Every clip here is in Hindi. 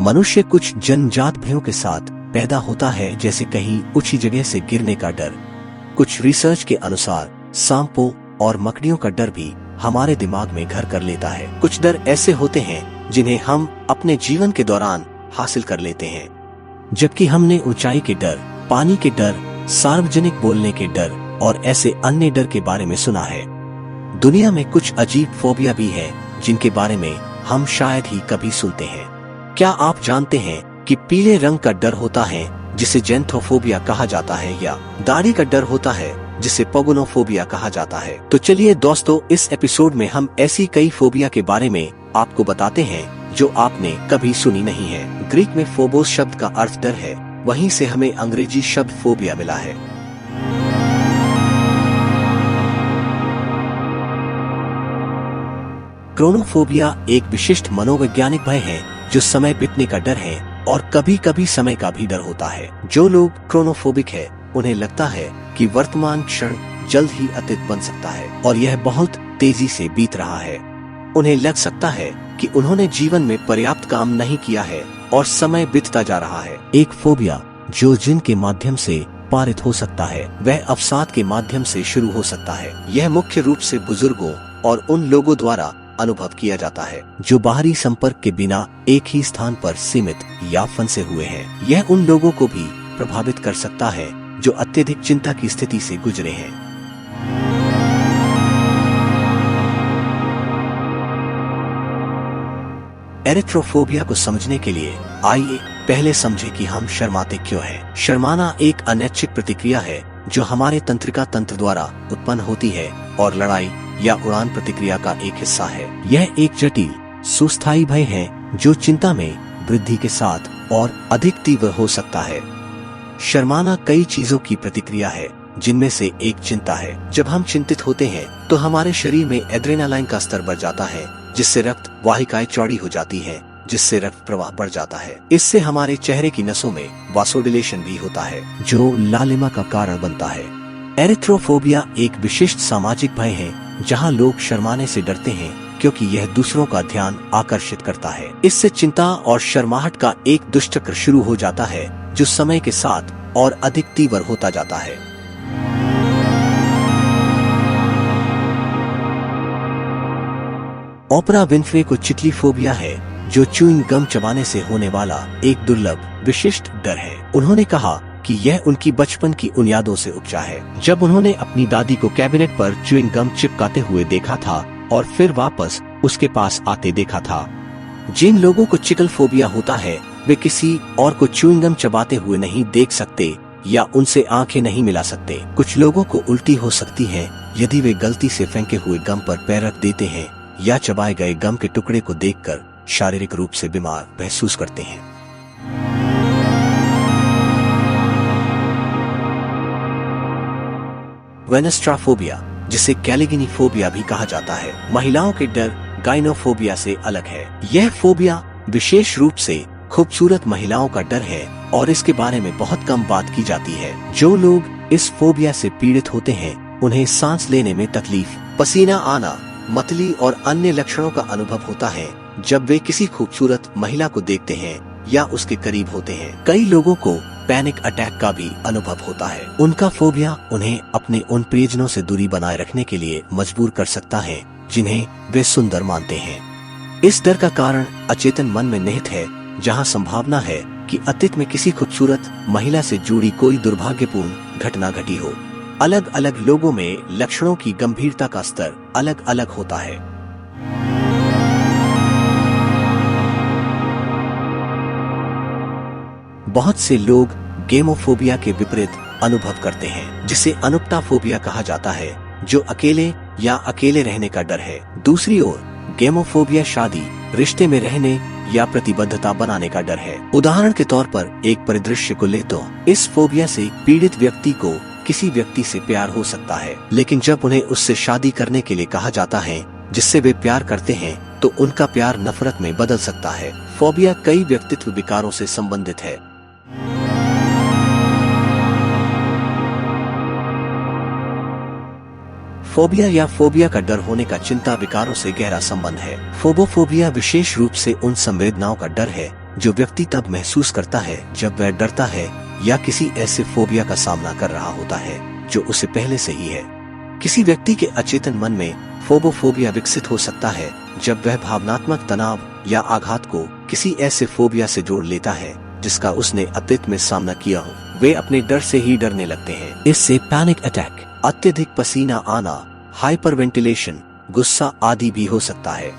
मनुष्य कुछ जन्मजात भयों के साथ पैदा होता है, जैसे कहीं ऊंची जगह से गिरने का डर। कुछ रिसर्च के अनुसार सांपों और मकड़ियों का डर भी हमारे दिमाग में घर कर लेता है। कुछ डर ऐसे होते हैं जिन्हें हम अपने जीवन के दौरान हासिल कर लेते हैं, जबकि हमने ऊंचाई के डर, पानी के डर, सार्वजनिक बोलने के डर और ऐसे अन्य डर के बारे में सुना है। दुनिया में कुछ अजीब फोबिया भी है जिनके बारे में हम शायद ही कभी सुनते हैं। क्या आप जानते हैं कि पीले रंग का डर होता है जिसे जेंथोफोबिया कहा जाता है, या दाढ़ी का डर होता है जिसे पोगोनोफोबिया कहा जाता है? तो चलिए दोस्तों, इस एपिसोड में हम ऐसी कई फोबिया के बारे में आपको बताते हैं जो आपने कभी सुनी नहीं है। ग्रीक में फोबोस शब्द का अर्थ डर है, वहीं से हमें अंग्रेजी शब्द फोबिया मिला है। क्रोनोफोबिया एक विशिष्ट मनोवैज्ञानिक भय है जो समय बीतने का डर है और कभी कभी समय का भी डर होता है। जो लोग क्रोनोफोबिक है उन्हें लगता है कि वर्तमान क्षण जल्द ही अतीत बन सकता है और यह बहुत तेजी से बीत रहा है। उन्हें लग सकता है कि उन्होंने जीवन में पर्याप्त काम नहीं किया है और समय बीतता जा रहा है। एक फोबिया जो जिनके माध्यम से पारित हो सकता है वह अवसाद के माध्यम से शुरू हो सकता है। यह मुख्य रूप से बुजुर्गों और उन लोगों द्वारा अनुभव किया जाता है जो बाहरी संपर्क के बिना एक ही स्थान पर सीमित या फंसे हुए हैं। यह उन लोगों को भी प्रभावित कर सकता है जो अत्यधिक चिंता की स्थिति से गुजरे हैं। एरिथ्रोफोबिया को समझने के लिए आइए पहले समझें कि हम शर्माते क्यों हैं। शर्माना एक अनैच्छिक प्रतिक्रिया है जो हमारे तंत्रिका तंत्र द्वारा उत्पन्न होती है और लड़ाई या उड़ान प्रतिक्रिया का एक हिस्सा है। यह एक जटिल सुस्थायी भय है जो चिंता में वृद्धि के साथ और अधिक तीव्र हो सकता है। शर्माना कई चीजों की प्रतिक्रिया है जिनमें से एक चिंता है। जब हम चिंतित होते हैं तो हमारे शरीर में एड्रेनालाइन का स्तर बढ़ जाता है, जिससे रक्त वाहिकाएं चौड़ी हो जाती हैं, जिससे रक्त प्रवाह बढ़ जाता है। इससे हमारे चेहरे की नसों में वासोडिलेशन भी होता है जो लालिमा का कारण बनता है। एरिथ्रोफोबिया एक विशिष्ट सामाजिक भय है जहां लोग शर्माने से डरते हैं क्योंकि यह दूसरों का ध्यान आकर्षित करता है। इससे चिंता और शर्माहट का एक दुष्चक्र शुरू हो जाता है जो समय के साथ और अधिक तीव्र होता जाता है। ओपरा विन्फ्रे को चिकली फोबिया है जो च्यूइंग गम चबाने से होने वाला एक दुर्लभ विशिष्ट डर है। उन्होंने कहा कि यह उनकी बचपन की उन यादों से उपजा है जब उन्होंने अपनी दादी को कैबिनेट पर च्यूइंग गम चिपकाते हुए देखा था और फिर वापस उसके पास आते देखा था। जिन लोगों को चिकल फोबिया होता है वे किसी और को च्यूइंग गम चबाते हुए नहीं देख सकते या उनसे आंखें नहीं मिला सकते। कुछ लोगों को उल्टी हो सकती है यदि वे गलती से फेंके हुए गम पर पैर रख देते हैं या चबाए गए गम के टुकड़े को देखकर शारीरिक रूप से बीमार महसूस करते हैं। वेनस्ट्राफोबिया, जिसे कैलिगिनी फोबिया भी कहा जाता है, महिलाओं के डर गाइनोफोबिया से अलग है। यह फोबिया विशेष रूप से खूबसूरत महिलाओं का डर है और इसके बारे में बहुत कम बात की जाती है। जो लोग इस फोबिया से पीड़ित होते हैं उन्हें सांस लेने में तकलीफ, पसीना आना, मतली और अन्य लक्षणों का अनुभव होता है जब वे किसी खूबसूरत महिला को देखते हैं या उसके करीब होते हैं। कई लोगों को पैनिक अटैक का भी अनुभव होता है। उनका फोबिया उन्हें अपने उन प्रियजनों से दूरी बनाए रखने के लिए मजबूर कर सकता है जिन्हें वे सुंदर मानते हैं। इस डर का कारण अचेतन मन में निहित है, जहां संभावना है कि अतीत में किसी खूबसूरत महिला से जुड़ी कोई दुर्भाग्यपूर्ण घटना घटी हो। अलग अलग लोगों में लक्षणों की गंभीरता का स्तर अलग अलग होता है। बहुत से लोग गेमोफोबिया के विपरीत अनुभव करते हैं, जिसे अनुपताफोबिया कहा जाता है, जो अकेले या अकेले रहने का डर है। दूसरी ओर गेमोफोबिया शादी, रिश्ते में रहने या प्रतिबद्धता बनाने का डर है। उदाहरण के तौर पर एक परिदृश्य को ले तो इस फोबिया से पीड़ित व्यक्ति को किसी व्यक्ति से प्यार हो सकता है, लेकिन जब उन्हें उससे शादी करने के लिए कहा जाता है जिससे वे प्यार करते हैं तो उनका प्यार नफरत में बदल सकता है। फोबिया कई व्यक्तित्व विकारों से संबंधित है। फोबिया या फोबिया का डर होने का चिंता विकारों से गहरा संबंध है। फोबोफोबिया विशेष रूप से उन संवेदनाओं का डर है जो व्यक्ति तब महसूस करता है जब वह डरता है या किसी ऐसे फोबिया का सामना कर रहा होता है जो उसे पहले से ही है। किसी व्यक्ति के अचेतन मन में फोबोफोबिया विकसित हो सकता है जब वह भावनात्मक तनाव या आघात को किसी ऐसे फोबिया से जोड़ लेता है जिसका उसने अतीत में सामना किया हो। वे अपने डर से ही डरने लगते हैं। इससे पैनिक अटैक, अत्यधिक पसीना आना, हाइपरवेंटिलेशन, गुस्सा आदि भी हो सकता है।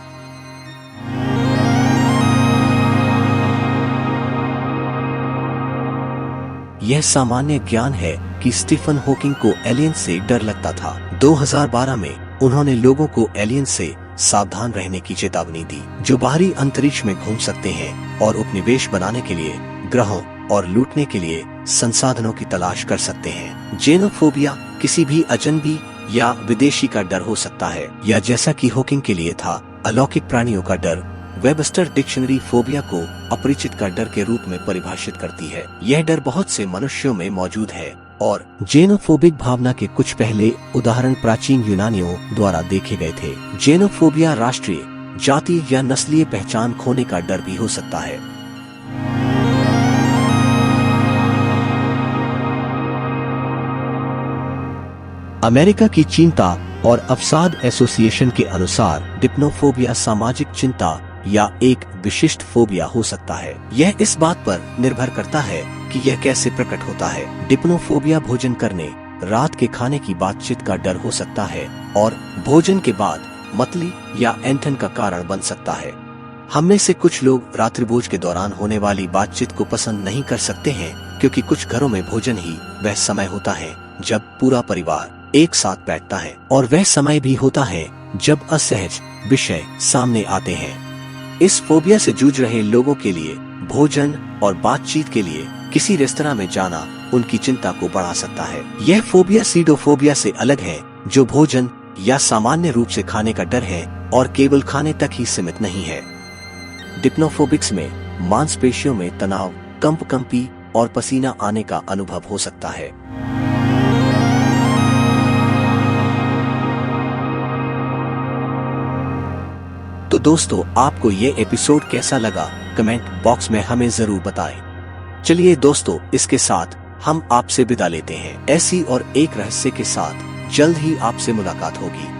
यह सामान्य ज्ञान है कि स्टीफन हॉकिंग को एलियन से डर लगता था। 2012 में उन्होंने लोगों को एलियन से सावधान रहने की चेतावनी दी, जो बाहरी अंतरिक्ष में घूम सकते हैं और उपनिवेश बनाने के लिए ग्रहों और लूटने के लिए संसाधनों की तलाश कर सकते हैं। जेनोफोबिया किसी भी अजनबी या विदेशी का डर हो सकता है, या जैसा कि हॉकिंग के लिए था, अलौकिक प्राणियों का डर। वेबस्टर डिक्शनरी फोबिया को अपरिचित का डर के रूप में परिभाषित करती है। यह डर बहुत से मनुष्यों में मौजूद है और जेनोफोबिक भावना के कुछ पहले उदाहरण प्राचीन यूनानियों द्वारा देखे गए थे। जेनोफोबिया राष्ट्रीय, जाति या नस्लीय पहचान खोने का डर भी हो सकता है। अमेरिका की चिंता और अवसाद एसोसिएशन के अनुसार डिप्नोफोबिया सामाजिक चिंता या एक विशिष्ट फोबिया हो सकता है। यह इस बात पर निर्भर करता है कि यह कैसे प्रकट होता है। डिप्नोफोबिया भोजन करने, रात के खाने की बातचीत का डर हो सकता है और भोजन के बाद मतली या ऐंठन का कारण बन सकता है। हम में से कुछ लोग रात्रिभोज के दौरान होने वाली बातचीत को पसंद नहीं कर सकते हैं, क्योंकि कुछ घरों में भोजन ही वह समय होता है जब पूरा परिवार एक साथ बैठता है, और वह समय भी होता है जब असहज विषय सामने आते हैं। इस फोबिया से जूझ रहे लोगों के लिए भोजन और बातचीत के लिए किसी रेस्तरां में जाना उनकी चिंता को बढ़ा सकता है। यह फोबिया सीडोफोबिया से अलग है, जो भोजन या सामान्य रूप से खाने का डर है और केवल खाने तक ही सीमित नहीं है। डिप्नोफोबिक्स में मांसपेशियों में तनाव, कंपकंपी और पसीना आने का अनुभव हो सकता है। तो दोस्तों, आपको ये एपिसोड कैसा लगा कमेंट बॉक्स में हमें जरूर बताएं। चलिए दोस्तों, इसके साथ हम आपसे विदा लेते हैं। ऐसी और एक रहस्य के साथ जल्द ही आपसे मुलाकात होगी।